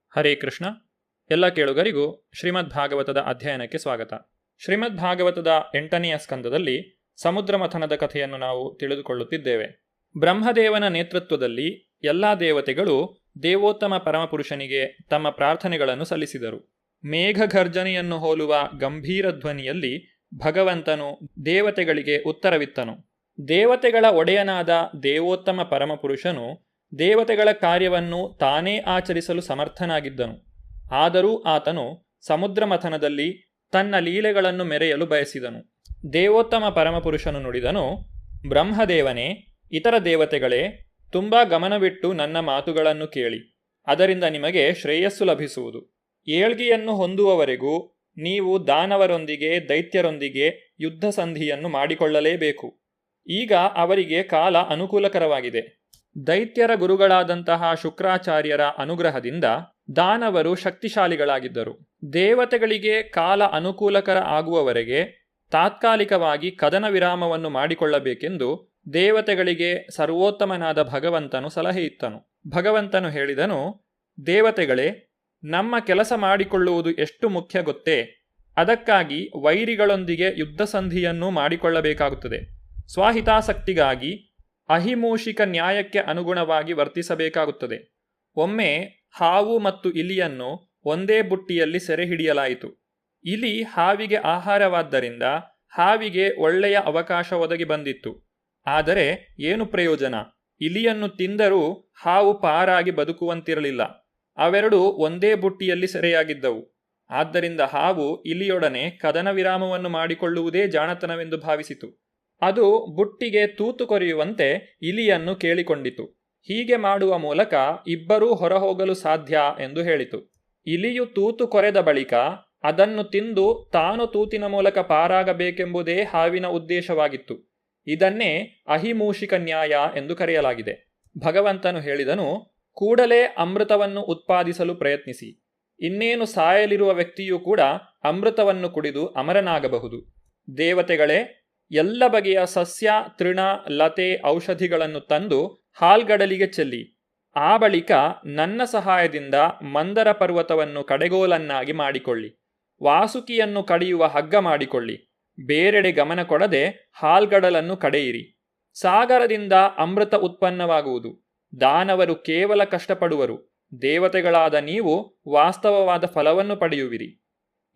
ಹರೇ ಕೃಷ್ಣ. ಎಲ್ಲ ಕೇಳುಗರಿಗೂ ಶ್ರೀಮದ್ ಭಾಗವತದ ಅಧ್ಯಯನಕ್ಕೆ ಸ್ವಾಗತ. ಶ್ರೀಮದ್ ಭಾಗವತದ 8ನೆಯ ಸ್ಕಂದದಲ್ಲಿ ಸಮುದ್ರ ಮಥನದ ಕಥೆಯನ್ನು ನಾವು ತಿಳಿದುಕೊಳ್ಳುತ್ತಿದ್ದೇವೆ. ಬ್ರಹ್ಮದೇವನ ನೇತೃತ್ವದಲ್ಲಿ ಎಲ್ಲ ದೇವತೆಗಳು ದೇವೋತ್ತಮ ಪರಮಪುರುಷನಿಗೆ ತಮ್ಮ ಪ್ರಾರ್ಥನೆಗಳನ್ನು ಸಲ್ಲಿಸಿದರು. ಮೇಘಘರ್ಜನೆಯನ್ನು ಹೋಲುವ ಗಂಭೀರ ಧ್ವನಿಯಲ್ಲಿ ಭಗವಂತನು ದೇವತೆಗಳಿಗೆ ಉತ್ತರವಿತ್ತನು. ದೇವತೆಗಳ ಒಡೆಯನಾದ ದೇವೋತ್ತಮ ಪರಮಪುರುಷನು ದೇವತೆಗಳ ಕಾರ್ಯವನ್ನು ತಾನೇ ಆಚರಿಸಲು ಸಮರ್ಥನಾಗಿದ್ದನು. ಆದರೂ ಆತನು ಸಮುದ್ರ ಮಥನದಲ್ಲಿ ತನ್ನ ಲೀಲೆಗಳನ್ನು ಮೆರೆಯಲು ಬಯಸಿದನು. ದೇವೋತ್ತಮ ಪರಮಪುರುಷನು ನುಡಿದನು, ಬ್ರಹ್ಮದೇವನೇ, ಇತರ ದೇವತೆಗಳೇ, ತುಂಬ ಗಮನವಿಟ್ಟು ನನ್ನ ಮಾತುಗಳನ್ನು ಕೇಳಿ. ಅದರಿಂದ ನಿಮಗೆ ಶ್ರೇಯಸ್ಸು ಲಭಿಸುವುದು. ಏಳ್ಗೆಯನ್ನು ಹೊಂದುವವರೆಗೂ ನೀವು ದಾನವರೊಂದಿಗೆ ದೈತ್ಯರೊಂದಿಗೆ ಯುದ್ಧ ಸಂಧಿಯನ್ನು ಮಾಡಿಕೊಳ್ಳಲೇಬೇಕು. ಈಗ ಅವರಿಗೆ ಕಾಲ ಅನುಕೂಲಕರವಾಗಿದೆ. ದೈತ್ಯರ ಗುರುಗಳಾದಂತಹ ಶುಕ್ರಾಚಾರ್ಯರ ಅನುಗ್ರಹದಿಂದ ದಾನವರು ಶಕ್ತಿಶಾಲಿಗಳಾಗಿದ್ದರು. ದೇವತೆಗಳಿಗೆ ಕಾಲ ಅನುಕೂಲಕರ ಆಗುವವರೆಗೆ ತಾತ್ಕಾಲಿಕವಾಗಿ ಕದನ ವಿರಾಮವನ್ನು ಮಾಡಿಕೊಳ್ಳಬೇಕೆಂದು ದೇವತೆಗಳಿಗೆ ಸರ್ವೋತ್ತಮನಾದ ಭಗವಂತನು ಸಲಹೆ ಇತ್ತನು. ಭಗವಂತನು ಹೇಳಿದನು, ದೇವತೆಗಳೇ, ನಮ್ಮ ಕೆಲಸ ಮಾಡಿಕೊಳ್ಳುವುದು ಎಷ್ಟು ಮುಖ್ಯ ಗೊತ್ತೇ? ಅದಕ್ಕಾಗಿ ವೈರಿಗಳೊಂದಿಗೆ ಯುದ್ಧ ಸಂಧಿಯನ್ನು ಮಾಡಿಕೊಳ್ಳಬೇಕಾಗುತ್ತದೆ. ಸ್ವಹಿತಾಸಕ್ತಿಗಾಗಿ ಅಹಿಮೂಷಿಕ ನ್ಯಾಯಕ್ಕೆ ಅನುಗುಣವಾಗಿ ವರ್ತಿಸಬೇಕಾಗುತ್ತದೆ. ಒಮ್ಮೆ ಹಾವು ಮತ್ತು ಇಲಿಯನ್ನು ಒಂದೇ ಬುಟ್ಟಿಯಲ್ಲಿ ಸೆರೆ ಹಿಡಿಯಲಾಯಿತು. ಇಲಿ ಹಾವಿಗೆ ಆಹಾರವಾದ್ದರಿಂದ ಹಾವಿಗೆ ಒಳ್ಳೆಯ ಅವಕಾಶ ಒದಗಿ ಬಂದಿತ್ತು. ಆದರೆ ಏನು ಪ್ರಯೋಜನ? ಇಲಿಯನ್ನು ತಿಂದರೂ ಹಾವು ಪಾರಾಗಿ ಬದುಕುವಂತಿರಲಿಲ್ಲ. ಅವೆರಡೂ ಒಂದೇ ಬುಟ್ಟಿಯಲ್ಲಿ ಸೆರೆಯಾಗಿದ್ದವು. ಆದ್ದರಿಂದ ಹಾವು ಇಲಿಯೊಡನೆ ಕದನ ವಿರಾಮವನ್ನು ಮಾಡಿಕೊಳ್ಳುವುದೇ ಜಾಣತನವೆಂದು ಭಾವಿಸಿತು. ಅದು ಬುಟ್ಟಿಗೆ ತೂತು ಕೊರೆಯುವಂತೆ ಇಲಿಯನ್ನು ಕೇಳಿಕೊಂಡಿತು. ಹೀಗೆ ಮಾಡುವ ಮೂಲಕ ಇಬ್ಬರೂ ಹೊರಹೋಗಲು ಸಾಧ್ಯ ಎಂದು ಹೇಳಿತು. ಇಲಿಯು ತೂತು ಕೊರೆದ ಬಳಿಕ ಅದನ್ನು ತಿಂದು ತಾನು ತೂತಿನ ಮೂಲಕ ಪಾರಾಗಬೇಕೆಂಬುದೇ ಹಾವಿನ ಉದ್ದೇಶವಾಗಿತ್ತು. ಇದನ್ನೇ ಅಹಿಮೂಷಿಕ ನ್ಯಾಯ ಎಂದು ಕರೆಯಲಾಗಿದೆ. ಭಗವಂತನು ಹೇಳಿದನು, ಕೂಡಲೇ ಅಮೃತವನ್ನು ಉತ್ಪಾದಿಸಲು ಪ್ರಯತ್ನಿಸಿ. ಇನ್ನೇನು ಸಾಯಲಿರುವ ವ್ಯಕ್ತಿಯೂ ಕೂಡ ಅಮೃತವನ್ನು ಕುಡಿದು ಅಮರನಾಗಬಹುದು. ದೇವತೆಗಳೇ, ಎಲ್ಲ ಬಗೆಯ ಸಸ್ಯ, ತೃಣ, ಲತೆ, ಔಷಧಿಗಳನ್ನು ತಂದು ಹಾಲ್ಗಡಲಿಗೆ ಚೆಲ್ಲಿ. ಆ ಬಳಿಕ ನನ್ನ ಸಹಾಯದಿಂದ ಮಂದರ ಪರ್ವತವನ್ನು ಕಡೆಗೋಲನ್ನಾಗಿ ಮಾಡಿಕೊಳ್ಳಿ. ವಾಸುಕಿಯನ್ನು ಕಡಿಯುವ ಹಗ್ಗ ಮಾಡಿಕೊಳ್ಳಿ. ಬೇರೆಡೆ ಗಮನ ಕೊಡದೆ ಹಾಲ್ಗಡಲನ್ನು ಕಡೆಯಿರಿ. ಸಾಗರದಿಂದ ಅಮೃತ ಉತ್ಪನ್ನವಾಗುವುದು. ದಾನವರು ಕೇವಲ ಕಷ್ಟಪಡುವರು. ದೇವತೆಗಳಾದ ನೀವು ವಾಸ್ತವವಾದ ಫಲವನ್ನು ಪಡೆಯುವಿರಿ.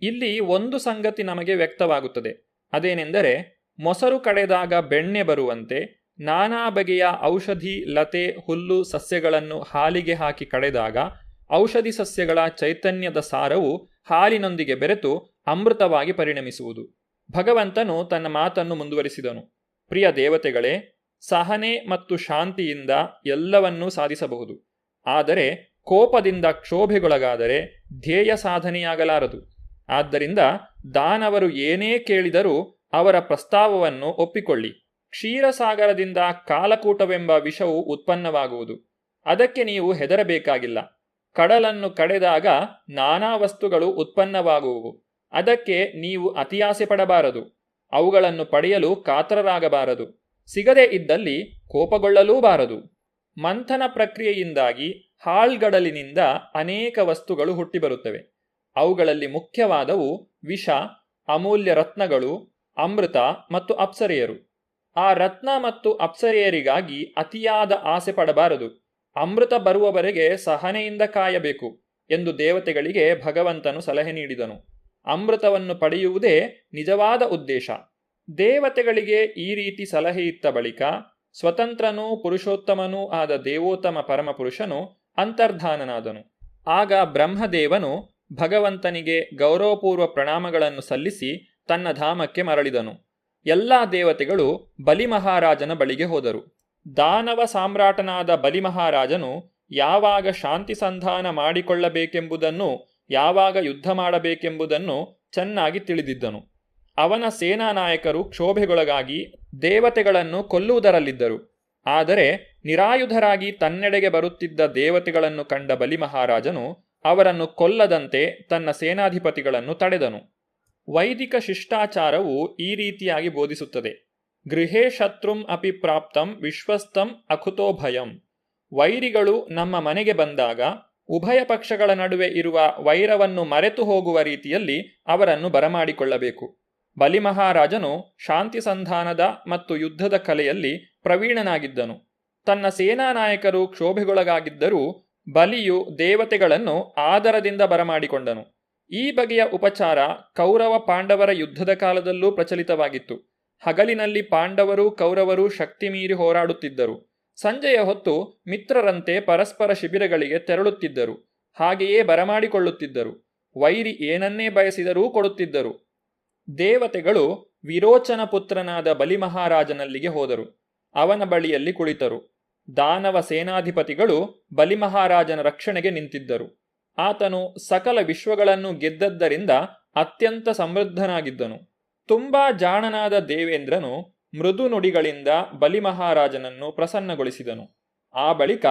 ಇಲ್ಲಿ ಒಂದು ಸಂಗತಿ ನಮಗೆ ವ್ಯಕ್ತವಾಗುತ್ತದೆ. ಅದೇನೆಂದರೆ, ಮೊಸರು ಕಡೆದಾಗ ಬೆಣ್ಣೆ ಬರುವಂತೆ ನಾನಾ ಬಗೆಯ ಔಷಧಿ, ಲತೆ, ಹುಲ್ಲು, ಸಸ್ಯಗಳನ್ನು ಹಾಲಿಗೆ ಹಾಕಿ ಕಡೆದಾಗ ಔಷಧಿ ಸಸ್ಯಗಳ ಚೈತನ್ಯದ ಸಾರವು ಹಾಲಿನೊಂದಿಗೆ ಬೆರೆತು ಅಮೃತವಾಗಿ ಪರಿಣಮಿಸುವುದು. ಭಗವಂತನು ತನ್ನ ಮಾತನ್ನು ಮುಂದುವರಿಸಿದನು. ಪ್ರಿಯ ದೇವತೆಗಳೇ, ಸಹನೆ ಮತ್ತು ಶಾಂತಿಯಿಂದ ಎಲ್ಲವನ್ನೂ ಸಾಧಿಸಬಹುದು. ಆದರೆ ಕೋಪದಿಂದ ಕ್ಷೋಭೆಗೊಳಗಾದರೆ ಧ್ಯೇಯ ಸಾಧನೆಯಾಗಲಾರದು. ಆದ್ದರಿಂದ ದಾನವರು ಏನೇ ಕೇಳಿದರೂ ಅವರ ಪ್ರಸ್ತಾವವನ್ನು ಒಪ್ಪಿಕೊಳ್ಳಿ. ಕ್ಷೀರಸಾಗರದಿಂದ ಕಾಲಕೂಟವೆಂಬ ವಿಷವು ಉತ್ಪನ್ನವಾಗುವುದು. ಅದಕ್ಕೆ ನೀವು ಹೆದರಬೇಕಾಗಿಲ್ಲ. ಕಡಲನ್ನು ಕಡೆದಾಗ ನಾನಾ ವಸ್ತುಗಳು ಉತ್ಪನ್ನವಾಗುವುವು. ಅದಕ್ಕೆ ನೀವು ಅತಿಯಾಸೆ ಪಡಬಾರದು. ಅವುಗಳನ್ನು ಪಡೆಯಲು ಕಾತರರಾಗಬಾರದು. ಸಿಗದೇ ಇದ್ದಲ್ಲಿ ಕೋಪಗೊಳ್ಳಲೂಬಾರದು. ಮಂಥನ ಪ್ರಕ್ರಿಯೆಯಿಂದಾಗಿ ಹಾಳ್ಗಡಲಿನಿಂದ ಅನೇಕ ವಸ್ತುಗಳು ಹುಟ್ಟಿಬರುತ್ತವೆ. ಅವುಗಳಲ್ಲಿ ಮುಖ್ಯವಾದವು ವಿಷ, ಅಮೂಲ್ಯ ರತ್ನಗಳು, ಅಮೃತ ಮತ್ತು ಅಪ್ಸರೆಯರು. ಆ ರತ್ನ ಮತ್ತು ಅಪ್ಸರೆಯರಿಗಾಗಿ ಅತಿಯಾದ ಆಸೆ ಪಡಬಾರದು. ಅಮೃತ ಬರುವವರೆಗೆ ಸಹನೆಯಿಂದ ಕಾಯಬೇಕು ಎಂದು ದೇವತೆಗಳಿಗೆ ಭಗವಂತನು ಸಲಹೆ ನೀಡಿದನು. ಅಮೃತವನ್ನು ಪಡೆಯುವುದೇ ನಿಜವಾದ ಉದ್ದೇಶ. ದೇವತೆಗಳಿಗೆ ಈ ರೀತಿ ಸಲಹೆ ಇತ್ತ ಬಳಿಕ ಸ್ವತಂತ್ರನೂ ಪುರುಷೋತ್ತಮನೂ ಆದ ದೇವೋತ್ತಮ ಪರಮಪುರುಷನು ಅಂತರ್ಧಾನನಾದನು. ಆಗ ಬ್ರಹ್ಮದೇವನು ಭಗವಂತನಿಗೆ ಗೌರವಪೂರ್ವ ಪ್ರಣಾಮಗಳನ್ನು ಸಲ್ಲಿಸಿ ತನ್ನ ಧಾಮಕ್ಕೆ ಮರಳಿದನು. ಎಲ್ಲ ದೇವತೆಗಳು ಬಲಿಮಹಾರಾಜನ ಬಳಿಗೆ ಹೋದರು. ದಾನವ ಸಾಮ್ರಾಟನಾದ ಬಲಿಮಹಾರಾಜನು ಯಾವಾಗ ಶಾಂತಿ ಸಂಧಾನ ಮಾಡಿಕೊಳ್ಳಬೇಕೆಂಬುದನ್ನು, ಯಾವಾಗ ಯುದ್ಧ ಮಾಡಬೇಕೆಂಬುದನ್ನು ಚೆನ್ನಾಗಿ ತಿಳಿದಿದ್ದನು. ಅವನ ಸೇನಾ ನಾಯಕರು ಕ್ಷೋಭೆಗೊಳಗಾಗಿ ದೇವತೆಗಳನ್ನು ಕೊಲ್ಲುವುದರಲ್ಲಿದ್ದರು. ಆದರೆ ನಿರಾಯುಧರಾಗಿ ತನ್ನೆಡೆಗೆ ಬರುತ್ತಿದ್ದ ದೇವತೆಗಳನ್ನು ಕಂಡ ಬಲಿಮಹಾರಾಜನು ಅವರನ್ನು ಕೊಲ್ಲದಂತೆ ತನ್ನ ಸೇನಾಧಿಪತಿಗಳನ್ನು ತಡೆದನು. ವೈದಿಕ ಶಿಷ್ಟಾಚಾರವು ಈ ರೀತಿಯಾಗಿ ಬೋಧಿಸುತ್ತದೆ. ಗೃಹೇ ಶತ್ರುಂ ಅಪಿ ಪ್ರಾಪ್ತಂ ವಿಶ್ವಸ್ತಂ ಅಕುತೋ ಭಯಂ. ವೈರಿಗಳು ನಮ್ಮ ಮನೆಗೆ ಬಂದಾಗ ಉಭಯ ಪಕ್ಷಗಳ ನಡುವೆ ಇರುವ ವೈರವನ್ನು ಮರೆತು ಹೋಗುವ ರೀತಿಯಲ್ಲಿ ಅವರನ್ನು ಬರಮಾಡಿಕೊಳ್ಳಬೇಕು. ಬಲಿಮಹಾರಾಜನು ಶಾಂತಿ ಸಂಧಾನದ ಮತ್ತು ಯುದ್ಧದ ಕಲೆಯಲ್ಲಿ ಪ್ರವೀಣನಾಗಿದ್ದನು. ತನ್ನ ಸೇನಾ ನಾಯಕರು ಕ್ಷೋಭೆಗೊಳಗಾಗಿದ್ದರೂ ಬಲಿಯು ದೇವತೆಗಳನ್ನು ಆದರದಿಂದ ಬರಮಾಡಿಕೊಂಡನು. ಈ ಬಗೆಯ ಉಪಚಾರ ಕೌರವ ಪಾಂಡವರ ಯುದ್ಧದ ಕಾಲದಲ್ಲೂ ಪ್ರಚಲಿತವಾಗಿತ್ತು. ಹಗಲಿನಲ್ಲಿ ಪಾಂಡವರು ಕೌರವರು ಶಕ್ತಿ ಮೀರಿ ಹೋರಾಡುತ್ತಿದ್ದರು. ಸಂಜೆಯ ಹೊತ್ತು ಮಿತ್ರರಂತೆ ಪರಸ್ಪರ ಶಿಬಿರಗಳಿಗೆ ತೆರಳುತ್ತಿದ್ದರು. ಹಾಗೆಯೇ ಬರಮಾಡಿಕೊಳ್ಳುತ್ತಿದ್ದರು. ವೈರಿ ಏನನ್ನೇ ಬಯಸಿದರೂ ಕೊಡುತ್ತಿದ್ದರು. ದೇವತೆಗಳು ವಿರೋಚನ ಪುತ್ರನಾದ ಬಲಿಮಹಾರಾಜನಲ್ಲಿಗೆ ಹೋದರು. ಅವನ ಬಳಿಯಲ್ಲಿ ಕುಳಿತರು. ದಾನವ ಸೇನಾಧಿಪತಿಗಳು ಬಲಿಮಹಾರಾಜನ ರಕ್ಷಣೆಗೆ ನಿಂತಿದ್ದರು. ಆತನು ಸಕಲ ವಿಶ್ವಗಳನ್ನು ಗೆದ್ದದ್ದರಿಂದ ಅತ್ಯಂತ ಸಮೃದ್ಧನಾಗಿದ್ದನು. ತುಂಬಾ ಜಾಣನಾದ ದೇವೇಂದ್ರನು ಮೃದು ನುಡಿಗಳಿಂದ ಬಲಿಮಹಾರಾಜನನ್ನು ಪ್ರಸನ್ನಗೊಳಿಸಿದನು. ಆ ಬಳಿಕ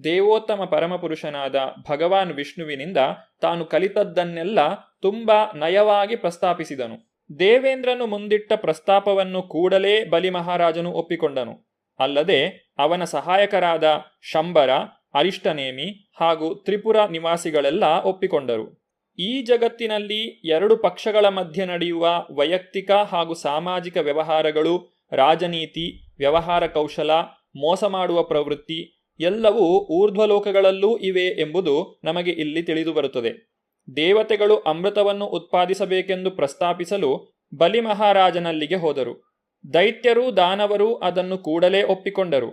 ದೇವೋತ್ತಮ ಪರಮಪುರುಷನಾದ ಭಗವಾನ್ ವಿಷ್ಣುವಿನಿಂದ ತಾನು ಕಲಿತದ್ದನ್ನೆಲ್ಲ ತುಂಬಾ ನಯವಾಗಿ ಪ್ರಸ್ತಾಪಿಸಿದನು. ದೇವೇಂದ್ರನು ಮುಂದಿಟ್ಟ ಪ್ರಸ್ತಾಪವನ್ನು ಕೂಡಲೇ ಬಲಿಮಹಾರಾಜನು ಒಪ್ಪಿಕೊಂಡನು. ಅಲ್ಲದೆ ಅವನ ಸಹಾಯಕರಾದ ಶಂಬರ, ಅರಿಷ್ಟನೇಮಿ ಹಾಗೂ ತ್ರಿಪುರ ನಿವಾಸಿಗಳೆಲ್ಲ ಒಪ್ಪಿಕೊಂಡರು. ಈ ಜಗತ್ತಿನಲ್ಲಿ ಎರಡು ಪಕ್ಷಗಳ ಮಧ್ಯೆ ನಡೆಯುವ ವೈಯಕ್ತಿಕ ಹಾಗೂ ಸಾಮಾಜಿಕ ವ್ಯವಹಾರಗಳು, ರಾಜನೀತಿ, ವ್ಯವಹಾರ ಕೌಶಲ, ಮೋಸ ಮಾಡುವ ಪ್ರವೃತ್ತಿ ಎಲ್ಲವೂ ಊರ್ಧ್ವಲೋಕಗಳಲ್ಲೂ ಇವೆ ಎಂಬುದು ನಮಗೆ ಇಲ್ಲಿ ತಿಳಿದುಬರುತ್ತದೆ. ದೇವತೆಗಳು ಅಮೃತವನ್ನು ಉತ್ಪಾದಿಸಬೇಕೆಂದು ಪ್ರಸ್ತಾಪಿಸಲು ಬಲಿಮಹಾರಾಜನಲ್ಲಿಗೆ ಹೋದರು. ದೈತ್ಯರು ದಾನವರು ಅದನ್ನು ಕೂಡಲೇ ಒಪ್ಪಿಕೊಂಡರು.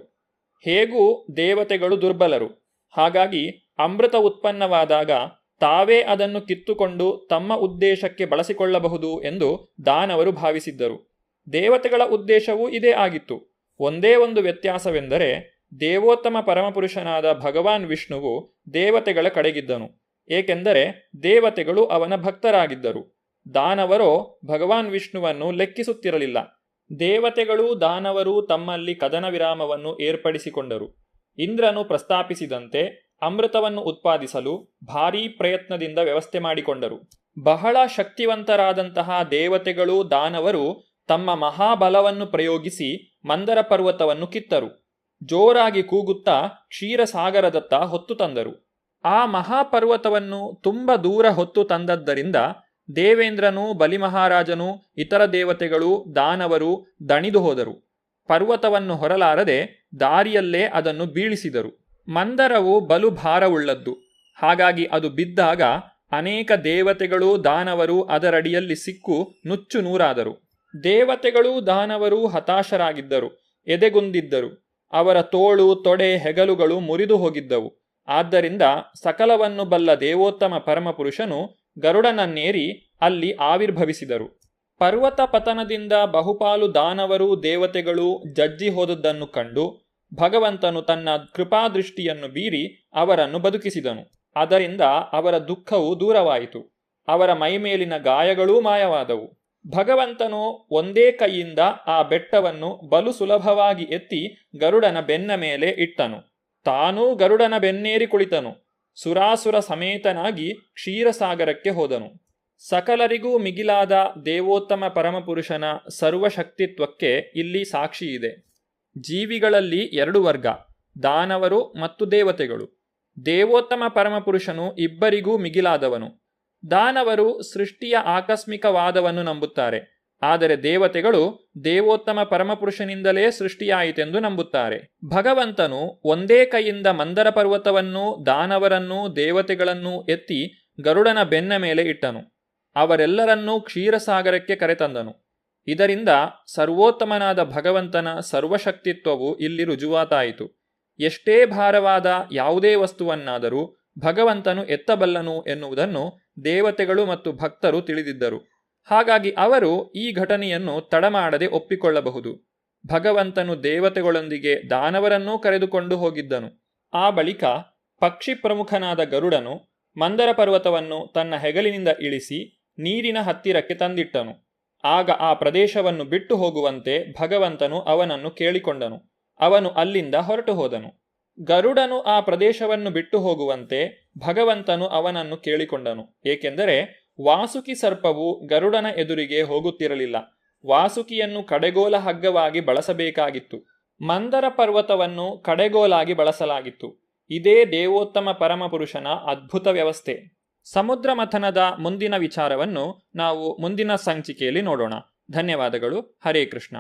ಹೇಗೂ ದೇವತೆಗಳು ದುರ್ಬಲರು. ಹಾಗಾಗಿ ಅಮೃತ ಉತ್ಪನ್ನವಾದಾಗ ತಾವೇ ಅದನ್ನು ಕಿತ್ತುಕೊಂಡು ತಮ್ಮ ಉದ್ದೇಶಕ್ಕೆ ಬಳಸಿಕೊಳ್ಳಬಹುದು ಎಂದು ದಾನವರು ಭಾವಿಸಿದ್ದರು. ದೇವತೆಗಳ ಉದ್ದೇಶವೂ ಇದೇ ಆಗಿತ್ತು. ಒಂದೇ ಒಂದು ವ್ಯತ್ಯಾಸವೆಂದರೆ ದೇವೋತ್ತಮ ಪರಮಪುರುಷನಾದ ಭಗವಾನ್ ವಿಷ್ಣುವು ದೇವತೆಗಳ ಕಡೆಗಿದ್ದನು. ಏಕೆಂದರೆ ದೇವತೆಗಳು ಅವನ ಭಕ್ತರಾಗಿದ್ದರು. ದಾನವರೋ ಭಗವಾನ್ ವಿಷ್ಣುವನ್ನು ಲೆಕ್ಕಿಸುತ್ತಿರಲಿಲ್ಲ. ದೇವತೆಗಳು ದಾನವರು ತಮ್ಮಲ್ಲಿ ಕದನ ವಿರಾಮವನ್ನು ಏರ್ಪಡಿಸಿಕೊಂಡರು. ಇಂದ್ರನು ಪ್ರಸ್ತಾಪಿಸಿದಂತೆ ಅಮೃತವನ್ನು ಉತ್ಪಾದಿಸಲು ಭಾರೀ ಪ್ರಯತ್ನದಿಂದ ವ್ಯವಸ್ಥೆ ಮಾಡಿಕೊಂಡರು. ಬಹಳ ಶಕ್ತಿವಂತರಾದಂತಹ ದೇವತೆಗಳು ದಾನವರು ತಮ್ಮ ಮಹಾಬಲವನ್ನು ಪ್ರಯೋಗಿಸಿ ಮಂದರ ಪರ್ವತವನ್ನು ಕಿತ್ತರು. ಜೋರಾಗಿ ಕೂಗುತ್ತಾ ಕ್ಷೀರಸಾಗರದತ್ತ ಹೊತ್ತು ತಂದರು. ಆ ಮಹಾಪರ್ವತವನ್ನು ತುಂಬ ದೂರ ಹೊತ್ತು ತಂದದ್ದರಿಂದ ದೇವೇಂದ್ರನು, ಬಲಿಮಹಾರಾಜನು, ಇತರ ದೇವತೆಗಳು, ದಾನವರು ದಣಿದು ಹೋದರು. ಪರ್ವತವನ್ನು ಹೊರಲಾರದೆ ದಾರಿಯಲ್ಲೇ ಅದನ್ನು ಬೀಳಿಸಿದರು. ಮಂದರವು ಬಲು ಭಾರವುಳ್ಳದ್ದು. ಹಾಗಾಗಿ ಅದು ಬಿದ್ದಾಗ ಅನೇಕ ದೇವತೆಗಳು ದಾನವರು ಅದರಡಿಯಲ್ಲಿ ಸಿಕ್ಕು ನುಚ್ಚು ನೂರಾದರು. ದೇವತೆಗಳು ದಾನವರು ಹತಾಶರಾಗಿದ್ದರು, ಎದೆಗುಂದಿದ್ದರು. ಅವರ ತೋಳು, ತೊಡೆ, ಹೆಗಲುಗಳು ಮುರಿದು ಹೋಗಿದ್ದವು. ಆದ್ದರಿಂದ ಸಕಲವನ್ನು ಬಲ್ಲ ದೇವೋತ್ತಮ ಪರಮಪುರುಷನು ಗರುಡನನ್ನೇರಿ ಅಲ್ಲಿ ಆವಿರ್ಭವಿಸಿದರು. ಪರ್ವತ ಪತನದಿಂದ ಬಹುಪಾಲು ದಾನವರು ದೇವತೆಗಳು ಜಜ್ಜಿ ಹೋದದ್ದನ್ನು ಕಂಡು ಭಗವಂತನು ತನ್ನ ಕೃಪಾದೃಷ್ಟಿಯನ್ನು ಬೀರಿ ಅವರನ್ನು ಬದುಕಿಸಿದನು. ಅದರಿಂದ ಅವರ ದುಃಖವು ದೂರವಾಯಿತು. ಅವರ ಮೈಮೇಲಿನ ಗಾಯಗಳೂ ಮಾಯವಾದವು. ಭಗವಂತನು ಒಂದೇ ಕೈಯಿಂದ ಆ ಬೆಟ್ಟವನ್ನು ಬಲು ಸುಲಭವಾಗಿ ಎತ್ತಿ ಗರುಡನ ಬೆನ್ನ ಮೇಲೆ ಇಟ್ಟನು. ತಾನೂ ಗರುಡನ ಬೆನ್ನೇರಿ ಕುಳಿತನು. ಸುರಾಸುರ ಸಮೇತನಾಗಿ ಕ್ಷೀರಸಾಗರಕ್ಕೆ ಹೋದನು. ಸಕಲರಿಗೂ ಮಿಗಿಲಾದ ದೇವೋತ್ತಮ ಪರಮಪುರುಷನ ಸರ್ವಶಕ್ತಿತ್ವಕ್ಕೆ ಇಲ್ಲಿ ಸಾಕ್ಷಿಯಿದೆ. ಜೀವಿಗಳಲ್ಲಿ ಎರಡು ವರ್ಗ, ದಾನವರು ಮತ್ತು ದೇವತೆಗಳು. ದೇವೋತ್ತಮ ಪರಮಪುರುಷನು ಇಬ್ಬರಿಗೂ ಮಿಗಿಲಾದವನು. ದಾನವರು ಸೃಷ್ಟಿಯ ಆಕಸ್ಮಿಕವಾದವನ್ನು ನಂಬುತ್ತಾರೆ. ಆದರೆ ದೇವತೆಗಳು ದೇವೋತ್ತಮ ಪರಮಪುರುಷನಿಂದಲೇ ಸೃಷ್ಟಿಯಾಯಿತೆಂದು ನಂಬುತ್ತಾರೆ. ಭಗವಂತನು ಒಂದೇ ಕೈಯಿಂದ ಮಂದರ ಪರ್ವತವನ್ನೂ ದಾನವರನ್ನೂ ದೇವತೆಗಳನ್ನೂ ಎತ್ತಿ ಗರುಡನ ಬೆನ್ನ ಮೇಲೆ ಇಟ್ಟನು. ಅವರೆಲ್ಲರನ್ನೂ ಕ್ಷೀರಸಾಗರಕ್ಕೆ ಕರೆತಂದನು. ಇದರಿಂದ ಸರ್ವೋತ್ತಮನಾದ ಭಗವಂತನ ಸರ್ವಶಕ್ತಿತ್ವವು ಇಲ್ಲಿ ರುಜುವಾತಾಯಿತು. ಎಷ್ಟೇ ಭಾರವಾದ ಯಾವುದೇ ವಸ್ತುವನ್ನಾದರೂ ಭಗವಂತನು ಎತ್ತಬಲ್ಲನು ಎನ್ನುವುದನ್ನು ದೇವತೆಗಳು ಮತ್ತು ಭಕ್ತರು ತಿಳಿದಿದ್ದರು. ಹಾಗಾಗಿ ಅವರು ಈ ಘಟನೆಯನ್ನು ತಡಮಾಡದೆ ಒಪ್ಪಿಕೊಳ್ಳಬಹುದು. ಭಗವಂತನು ದೇವತೆಗಳೊಂದಿಗೆ ದಾನವರನ್ನೂ ಕರೆದುಕೊಂಡು ಹೋಗಿದ್ದನು. ಆ ಬಳಿಕ ಪಕ್ಷಿ ಪ್ರಮುಖನಾದ ಗರುಡನು ಮಂದರ ಪರ್ವತವನ್ನು ತನ್ನ ಹೆಗಲಿನಿಂದ ಇಳಿಸಿ ನೀರಿನ ಹತ್ತಿರಕ್ಕೆ ತಂದಿಟ್ಟನು. ಆಗ ಆ ಪ್ರದೇಶವನ್ನು ಬಿಟ್ಟು ಹೋಗುವಂತೆ ಭಗವಂತನು ಅವನನ್ನು ಕೇಳಿಕೊಂಡನು. ಅವನು ಅಲ್ಲಿಂದ ಹೊರಟು ಹೋದನು. ಗರುಡನು ಆ ಪ್ರದೇಶವನ್ನು ಬಿಟ್ಟು ಹೋಗುವಂತೆ ಭಗವಂತನು ಅವನನ್ನು ಕೇಳಿಕೊಂಡನು. ಏಕೆಂದರೆ ವಾಸುಕಿ ಸರ್ಪವು ಗರುಡನ ಎದುರಿಗೆ ಹೋಗುತ್ತಿರಲಿಲ್ಲ. ವಾಸುಕಿಯನ್ನು ಕಡೆಗೋಲ ಹಗ್ಗವಾಗಿ ಬಳಸಬೇಕಾಗಿತ್ತು. ಮಂದರ ಪರ್ವತವನ್ನು ಕಡೆಗೋಲಾಗಿ ಬಳಸಲಾಗಿತ್ತು. ಇದೇ ದೇವೋತ್ತಮ ಪರಮಪುರುಷನ ಅದ್ಭುತ ವ್ಯವಸ್ಥೆ. ಸಮುದ್ರ ಮಥನದ ಮುಂದಿನ ವಿಚಾರವನ್ನು ನಾವು ಮುಂದಿನ ಸಂಚಿಕೆಯಲ್ಲಿ ನೋಡೋಣ. ಧನ್ಯವಾದಗಳು. ಹರೇ ಕೃಷ್ಣ.